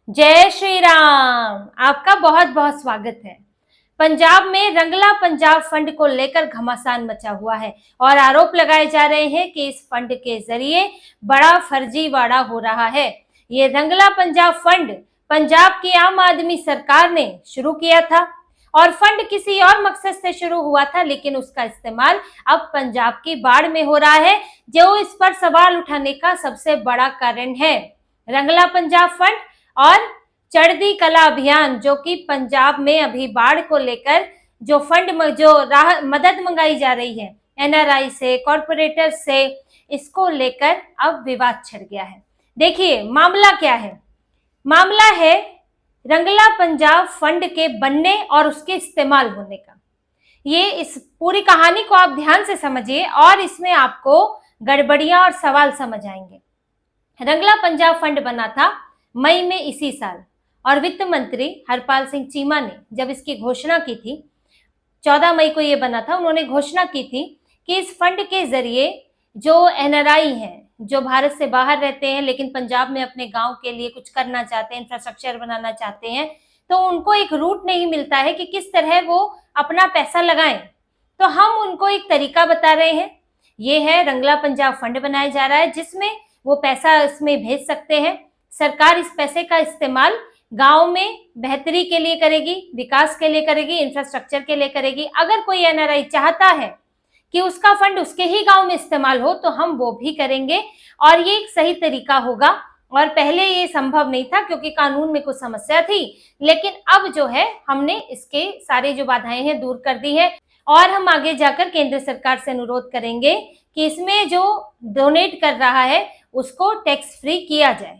जय श्री राम। आपका बहुत बहुत स्वागत है। पंजाब में रंगला पंजाब फंड को लेकर घमासान मचा हुआ है और आरोप लगाए जा रहे हैं कि इस फंड के जरिए बड़ा फर्जीवाड़ा हो रहा है। ये रंगला पंजाब फंड पंजाब की आम आदमी सरकार ने शुरू किया था और फंड किसी और मकसद से शुरू हुआ था, लेकिन उसका इस्तेमाल अब पंजाब की बाढ़ में हो रहा है, जो इस पर सवाल उठाने का सबसे बड़ा कारण है। रंगला पंजाब फंड और चढ़ती कला अभियान, जो कि पंजाब में अभी बाढ़ को लेकर जो फंड जो मदद मंगाई जा रही है एनआरआई से, कॉरपोरेटर से, इसको लेकर अब विवाद छिड़ गया है। देखिए मामला क्या है। मामला है रंगला पंजाब फंड के बनने और उसके इस्तेमाल होने का। ये इस पूरी कहानी को आप ध्यान से समझिए और इसमें आपको गड़बड़ियां और सवाल समझ आएंगे। रंगला पंजाब फंड बना था मई में इसी साल और वित्त मंत्री हरपाल सिंह चीमा ने जब इसकी घोषणा की थी, 14 मई को ये बना था, उन्होंने घोषणा की थी कि इस फंड के जरिए जो एनआरआई हैं, जो भारत से बाहर रहते हैं लेकिन पंजाब में अपने गांव के लिए कुछ करना चाहते हैं, इंफ्रास्ट्रक्चर बनाना चाहते हैं, तो उनको एक रूट नहीं मिलता है कि किस तरह वो अपना पैसा लगाएं। तो हम उनको एक तरीका बता रहे हैं। ये है रंगला पंजाब फंड बनाया जा रहा है, जिसमें वो पैसा इसमें भेज सकते हैं। सरकार इस पैसे का इस्तेमाल गांव में बेहतरी के लिए करेगी, विकास के लिए करेगी, इंफ्रास्ट्रक्चर के लिए करेगी। अगर कोई एनआरआई चाहता है कि उसका फंड उसके ही गांव में इस्तेमाल हो तो हम वो भी करेंगे और ये एक सही तरीका होगा। और पहले ये संभव नहीं था क्योंकि कानून में कुछ समस्या थी, लेकिन अब जो है हमने इसके सारे जो बाधाएं हैं दूर कर दी है और हम आगे जाकर केंद्र सरकार से अनुरोध करेंगे कि इसमें जो डोनेट कर रहा है उसको टैक्स फ्री किया जाए।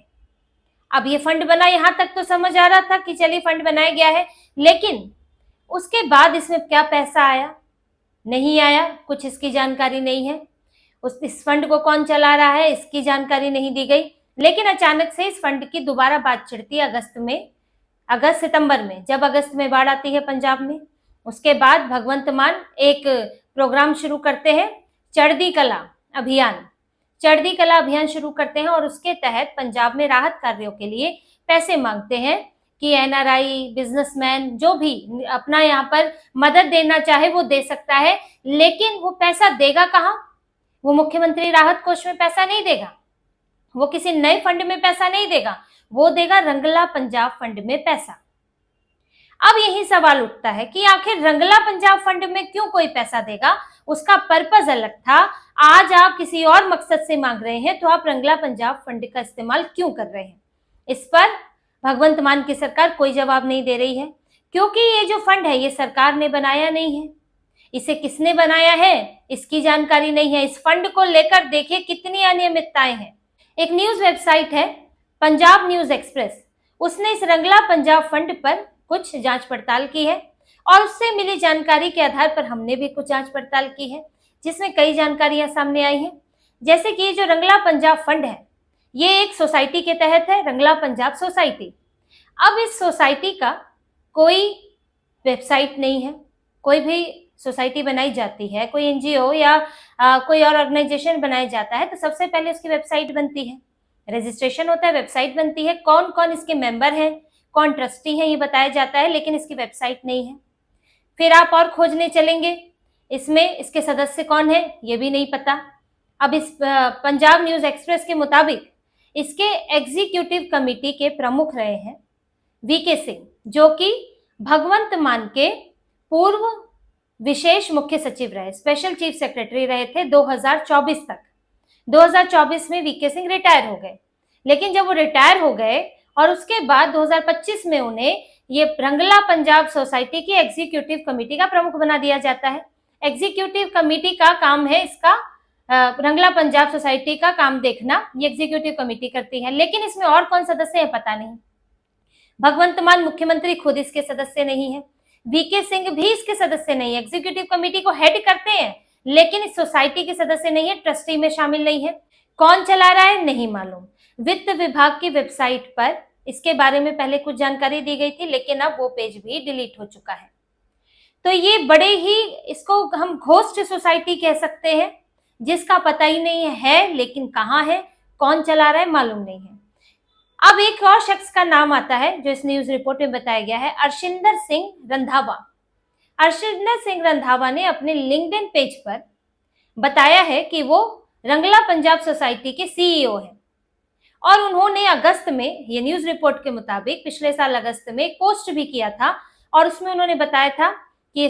अब ये फंड बना, यहां तक तो समझ आ रहा था कि चलिए फंड बनाया गया है, लेकिन उसके बाद इसमें क्या पैसा आया, नहीं आया, कुछ इसकी जानकारी नहीं है। इस फंड को कौन चला रहा है इसकी जानकारी नहीं दी गई। लेकिन अचानक से इस फंड की दोबारा बात छिड़ती है अगस्त सितंबर में, जब अगस्त में बाढ़ आती है पंजाब में। उसके बाद भगवंत मान एक प्रोग्राम शुरू करते हैं, चढ़ती कला अभियान शुरू करते हैं और उसके तहत पंजाब में राहत कार्यों के लिए पैसे मांगते हैं कि एनआरआई, बिजनेसमैन जो भी अपना यहाँ पर मदद देना चाहे वो दे सकता है। लेकिन वो पैसा देगा कहाँ? वो मुख्यमंत्री राहत कोष में पैसा नहीं देगा, वो किसी नए फंड में पैसा नहीं देगा, वो देगा रंगला पंजाब फंड में पैसा। अब यही सवाल उठता है कि आखिर रंगला पंजाब फंड में क्यों कोई पैसा देगा? उसका पर्पस अलग था। आज आप किसी और मकसद से मांग रहे हैं, तो आप रंगला पंजाब फंड का इस्तेमाल क्यों कर रहे हैं? इस पर भगवंत मान की सरकार कोई जवाब नहीं दे रही है, क्योंकि ये जो फंड है ये सरकार ने बनाया नहीं है। इसे किसने बनाया है इसकी जानकारी नहीं है। इस फंड को लेकर देखिए कितनी अनियमितताएं हैं। एक न्यूज वेबसाइट है पंजाब न्यूज एक्सप्रेस, उसने इस रंगला पंजाब फंड पर कुछ जांच पड़ताल की है और उससे मिली जानकारी के आधार पर हमने भी कुछ जांच पड़ताल की है, जिसमें कई जानकारियां सामने आई हैं। जैसे कि ये जो रंगला पंजाब फंड है ये एक सोसाइटी के तहत है, रंगला पंजाब सोसाइटी। अब इस सोसाइटी का कोई वेबसाइट नहीं है। कोई भी सोसाइटी बनाई जाती है, कोई एनजीओ या कोई और ऑर्गेनाइजेशन बनाया जाता है, तो सबसे पहले उसकी वेबसाइट बनती है, रजिस्ट्रेशन होता है, वेबसाइट बनती है, कौन कौन इसके मेंबर हैं, कौन ट्रस्टी है ये बताया जाता है, लेकिन इसकी वेबसाइट नहीं है। फिर आप और खोजने चलेंगे, इसमें इसके सदस्य कौन है ये भी नहीं पता। अब इस पंजाब न्यूज एक्सप्रेस के मुताबिक इसके एग्जीक्यूटिव कमेटी के प्रमुख रहे हैं वीके सिंह, जो कि भगवंत मान के पूर्व विशेष मुख्य सचिव रहे, स्पेशल चीफ सेक्रेटरी रहे थे 2024 तक। 2024 में वीके सिंह रिटायर हो गए, लेकिन जब वो रिटायर हो गए और उसके बाद 2025 में उन्हें ये रंगला पंजाब सोसाइटी की एग्जीक्यूटिव कमेटी का प्रमुख बना दिया जाता है। एग्जीक्यूटिव कमेटी का काम है इसका रंगला पंजाब सोसाइटी का काम देखना, ये एग्जीक्यूटिव कमेटी करती है। लेकिन इसमें और कौन सदस्य है पता नहीं। भगवंत मान मुख्यमंत्री खुद इसके सदस्य नहीं है, वीके सिंह भी इसके सदस्य नहीं है। एग्जीक्यूटिव कमेटी को हेड करते हैं लेकिन इस सोसाइटी के सदस्य नहीं है, ट्रस्टी में शामिल नहीं है। कौन चला रहा है नहीं मालूम। वित्त विभाग की वेबसाइट पर इसके बारे में पहले कुछ जानकारी दी गई थी, लेकिन अब वो पेज भी डिलीट हो चुका है। तो ये बड़े ही, इसको हम घोस्ट सोसाइटी कह सकते हैं, जिसका पता ही नहीं है लेकिन कहाँ है, कौन चला रहा है मालूम नहीं है। अब एक और शख्स का नाम आता है जो इस न्यूज रिपोर्ट में बताया गया है, अर्शिंदर सिंह रंधावा। अर्शिंदर सिंह रंधावा ने अपने लिंक्डइन पेज पर बताया है कि वो रंगला पंजाब सोसाइटी के सीईओ हैं और उन्होंने अगस्त में, ये न्यूज रिपोर्ट के मुताबिक पिछले साल अगस्त में एक पोस्ट भी किया था और उसमें उन्होंने बताया था कि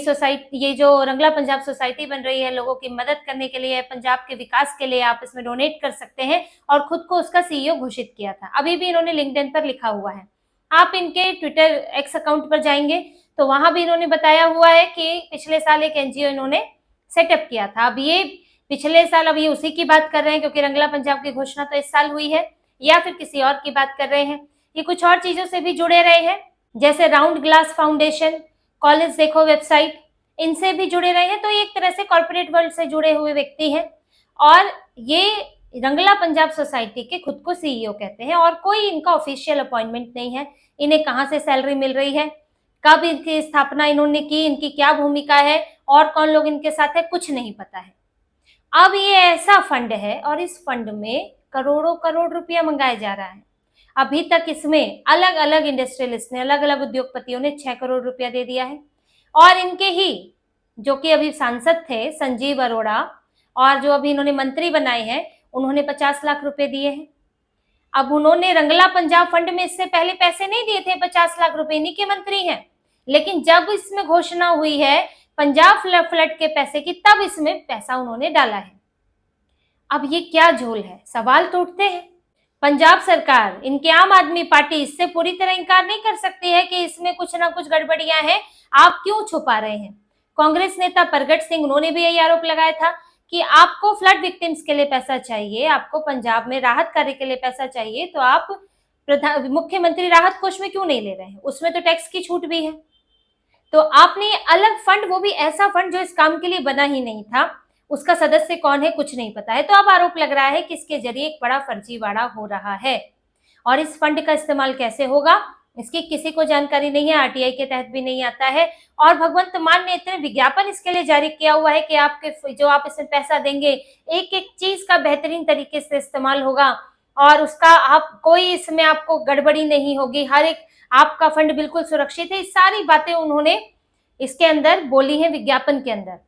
ये जो रंगला पंजाब सोसाइटी बन रही है, लोगों की मदद करने के लिए, पंजाब के विकास के लिए, आप इसमें डोनेट कर सकते हैं, और खुद को उसका सीईओ घोषित किया था। अभी भी इन्होंने लिंक्डइन पर लिखा हुआ है। आप इनके ट्विटर एक्स अकाउंट पर जाएंगे तो वहां भी इन्होंने बताया हुआ है कि पिछले साल एक एनजीओ इन्होंने सेटअप किया था। अब ये पिछले साल, अब ये उसी की बात कर रहे हैं क्योंकि रंगला पंजाब की घोषणा तो इस साल हुई है, या फिर किसी और की बात कर रहे हैं। ये कुछ और चीजों से भी जुड़े रहे हैं, जैसे राउंड ग्लास फाउंडेशन, कॉलेज देखो वेबसाइट, इनसे भी जुड़े रहे हैं। तो ये एक तरह से कॉर्पोरेट वर्ल्ड से जुड़े हुए व्यक्ति हैं और ये रंगला पंजाब सोसाइटी के खुद को सीईओ कहते हैं और कोई इनका ऑफिशियल अपॉइंटमेंट नहीं है। इन्हें कहाँ से सैलरी मिल रही है, कब इनकी स्थापना इन्होंने की, इनकी क्या भूमिका है और कौन लोग इनके साथ है, कुछ नहीं पता है। अब ये ऐसा फंड है और इस फंड में करोड़ों करोड़ रुपया मंगाया जा रहा है। अभी तक इसमें अलग अलग इंडस्ट्रियलिस्ट ने, अलग अलग उद्योगपतियों ने 6 करोड़ रुपया दे दिया है और इनके ही जो कि अभी सांसद थे संजीव अरोड़ा और जो अभी इन्होंने मंत्री बनाए हैं, उन्होंने 50 लाख रुपए दिए हैं। अब उन्होंने रंगला पंजाब फंड में इससे पहले पैसे नहीं दिए थे, 50 लाख रुपए, इन्हीं के मंत्री हैं। लेकिन जब इसमें घोषणा हुई है पंजाब फ्लड के पैसे की, तब इसमें पैसा उन्होंने डाला है। अब ये क्या झोल है, सवाल तो उठते हैं। पंजाब सरकार, इनके आम आदमी पार्टी इससे पूरी तरह इनकार नहीं कर सकती है कि इसमें कुछ ना कुछ गड़बड़ियां हैं, आप क्यों छुपा रहे हैं। कांग्रेस नेता प्रगट सिंह, उन्होंने भी यही आरोप लगाया था कि आपको फ्लड विक्टिम्स के लिए पैसा चाहिए, आपको पंजाब में राहत कार्य के लिए पैसा चाहिए, तो आप मुख्यमंत्री राहत कोष में क्यों नहीं ले रहे हैं, उसमें तो टैक्स की छूट भी है। तो आपने अलग फंड, वो भी ऐसा फंड जो इस काम के लिए बना ही नहीं था, उसका सदस्य कौन है कुछ नहीं पता है। तो अब आरोप लग रहा है कि इसके जरिए एक बड़ा फर्जीवाड़ा हो रहा है और इस फंड का इस्तेमाल कैसे होगा इसकी किसी को जानकारी नहीं है, आरटीआई के तहत भी नहीं आता है। और भगवंत मान ने इतने विज्ञापन इसके लिए जारी किया हुआ है कि आपके जो आप इसमें पैसा देंगे, एक एक चीज का बेहतरीन तरीके से इस्तेमाल होगा और उसका आप कोई इसमें आपको गड़बड़ी नहीं होगी, हर एक आपका फंड बिल्कुल सुरक्षित है। सारी बातें उन्होंने इसके अंदर बोली है विज्ञापन के अंदर।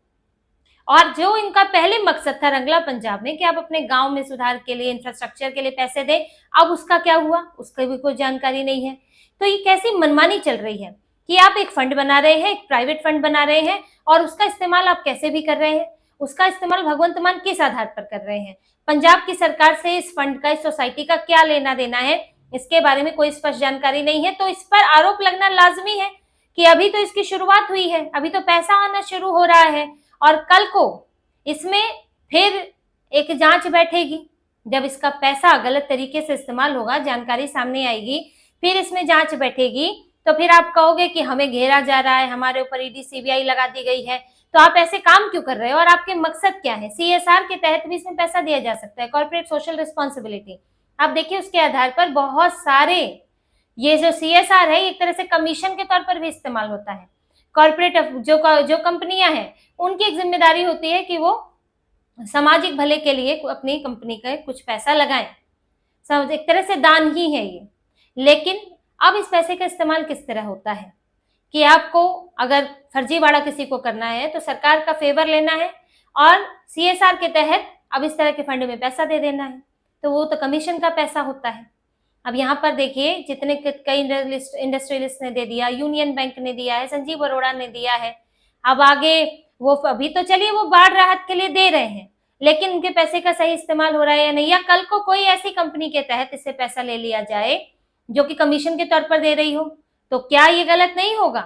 और जो इनका पहले मकसद था रंगला पंजाब में कि आप अपने गांव में सुधार के लिए, इंफ्रास्ट्रक्चर के लिए पैसे दें, अब उसका क्या हुआ उसकी भी कोई जानकारी नहीं है। तो ये कैसी मनमानी चल रही है कि आप एक फंड बना रहे हैं, एक प्राइवेट फंड बना रहे हैं और उसका इस्तेमाल आप कैसे भी कर रहे हैं, उसका इस्तेमाल भगवंत मान किस आधार पर कर रहे हैं। पंजाब की सरकार से इस फंड का, इस सोसाइटी का क्या लेना देना है, इसके बारे में कोई स्पष्ट जानकारी नहीं है। तो इस पर आरोप लगना लाजमी है कि अभी तो इसकी शुरुआत हुई है, अभी तो पैसा आना शुरू हो रहा है और कल को इसमें फिर एक जांच बैठेगी। जब इसका पैसा गलत तरीके से इस्तेमाल होगा, जानकारी सामने आएगी, फिर इसमें जांच बैठेगी, तो फिर आप कहोगे कि हमें घेरा जा रहा है, हमारे ऊपर ईडी सीबीआई लगा दी गई है, तो आप ऐसे काम क्यों कर रहे हो और आपके मकसद क्या है। सीएसआर के तहत भी इसमें पैसा दिया जा सकता है, कॉर्पोरेट सोशल रिस्पॉन्सिबिलिटी। आप देखिए उसके आधार पर बहुत सारे, ये जो सीएसआर है एक तरह से कमीशन के तौर पर भी इस्तेमाल होता है। कॉर्पोरेट जो कंपनियां हैं उनकी एक जिम्मेदारी होती है कि वो सामाजिक भले के लिए अपनी कंपनी का कुछ पैसा लगाएं, एक तरह से दान ही है ये। लेकिन अब इस पैसे का इस्तेमाल किस तरह होता है कि आपको अगर फर्जीवाड़ा किसी को करना है तो सरकार का फेवर लेना है और सीएसआर के तहत अब इस तरह के फंड में पैसा दे देना है, तो वो तो कमीशन का पैसा होता है। अब यहाँ पर देखिए जितने कई इंडस्ट्रियलिस्ट ने दे दिया, यूनियन बैंक ने दिया है, संजीव अरोड़ा ने दिया है। अब आगे वो अभी तो चलिए वो बाढ़ राहत के लिए दे रहे हैं, लेकिन उनके पैसे का सही इस्तेमाल हो रहा है या नहीं, या कल को कोई ऐसी कंपनी के तहत इससे पैसा ले लिया जाए जो कि कमीशन के तौर पर दे रही हो, तो क्या ये गलत नहीं होगा।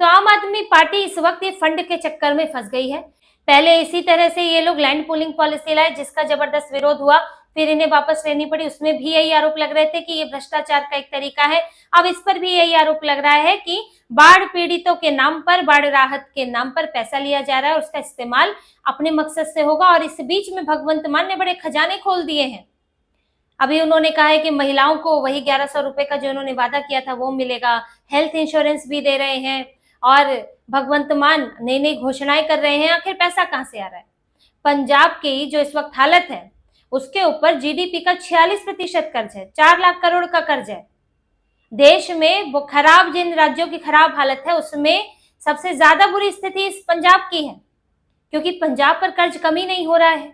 तो आम आदमी पार्टी इस वक्त ये फंड के चक्कर में फंस गई है। पहले इसी तरह से ये लोग लैंड पूलिंग पॉलिसी लाए जिसका जबरदस्त विरोध हुआ, फिर इन्हें वापस लेनी पड़ी, उसमें भी यही आरोप लग रहे थे कि ये भ्रष्टाचार का एक तरीका है। अब इस पर भी यही आरोप लग रहा है कि बाढ़ पीड़ितों के नाम पर, बाढ़ राहत के नाम पर पैसा लिया जा रहा है और उसका इस्तेमाल अपने मकसद से होगा। और इस बीच में भगवंत मान ने बड़े खजाने खोल दिए हैं। अभी उन्होंने कहा है कि महिलाओं को वही 1100 रुपए का जो उन्होंने वादा किया था वो मिलेगा, हेल्थ इंश्योरेंस भी दे रहे हैं और भगवंत मान नई नई घोषणाएं कर रहे हैं। आखिर पैसा कहां से आ रहा है। पंजाब की जो इस वक्त हालत है उसके ऊपर जीडीपी का 46% कर्ज है, 4 लाख करोड़ का कर्ज है। देश में वो खराब, जिन राज्यों की खराब हालत है उसमें सबसे ज्यादा बुरी स्थिति इस पंजाब की है, क्योंकि पंजाब पर कर्ज कमी नहीं हो रहा है।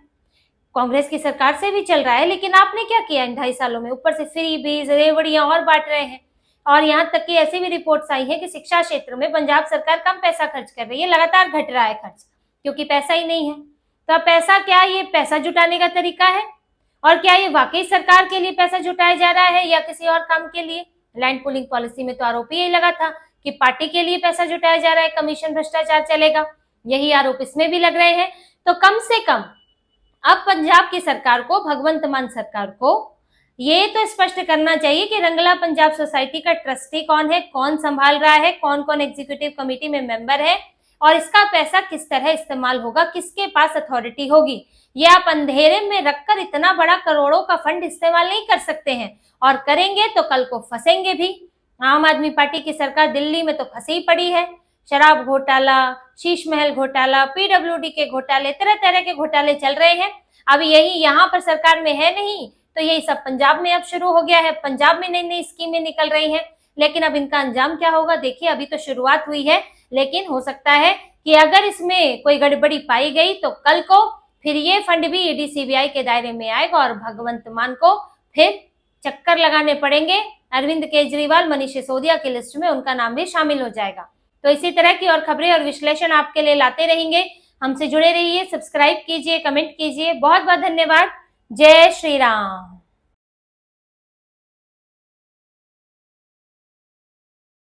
कांग्रेस की सरकार से भी चल रहा है, लेकिन आपने क्या किया इन 2.5 सालों में? ऊपर से फ्री बीज, रेवड़ियां और बांट रहे हैं। और यहाँ तक कि ऐसी भी रिपोर्ट्स आई है कि शिक्षा क्षेत्र में पंजाब सरकार कम पैसा खर्च कर रही है, लगातार घट रहा है खर्च, क्योंकि पैसा ही नहीं है। तो अब पैसा क्या, ये पैसा जुटाने का तरीका है? और क्या ये वाकई सरकार के लिए पैसा जुटाया जा रहा है या किसी और काम के लिए? लैंड पूलिंग पॉलिसी में तो आरोप यही लगा था कि पार्टी के लिए पैसा जुटाया जा रहा है, कमीशन भ्रष्टाचार चलेगा, यही आरोप इसमें भी लग रहे हैं। तो कम से कम अब पंजाब की सरकार को, भगवंत मान सरकार को ये तो स्पष्ट करना चाहिए कि रंगला पंजाब सोसाइटी का ट्रस्टी कौन है, कौन संभाल रहा है, कौन कौन एग्जीक्यूटिव कमेटी में मेंबर है, और इसका पैसा किस तरह इस्तेमाल होगा, किसके पास अथॉरिटी होगी। ये आप अंधेरे में रखकर इतना बड़ा करोड़ों का फंड इस्तेमाल नहीं कर सकते हैं, और करेंगे तो कल को फंसेंगे भी। आम आदमी पार्टी की सरकार दिल्ली में तो फंसी ही पड़ी है। शराब घोटाला, शीश महल घोटाला, पीडब्ल्यूडी के घोटाले, तरह तरह के घोटाले चल रहे हैं। अब यही यहाँ पर सरकार में है नहीं, तो यही सब पंजाब में अब शुरू हो गया है। पंजाब में नई नई स्कीमें निकल रही हैं, लेकिन अब इनका अंजाम क्या होगा देखिए। अभी तो शुरुआत हुई है, लेकिन हो सकता है कि अगर इसमें कोई गड़बड़ी पाई गई तो कल को फिर ये फंड भी ईडी सीबीआई के दायरे में आएगा और भगवंत मान को फिर चक्कर लगाने पड़ेंगे। अरविंद केजरीवाल, मनीष सिसोदिया की लिस्ट में उनका नाम भी शामिल हो जाएगा। तो इसी तरह की और खबरें और विश्लेषण आपके लिए लाते रहेंगे। हमसे जुड़े रहिए, सब्सक्राइब कीजिए, कमेंट कीजिए। बहुत बहुत धन्यवाद। जय श्री राम।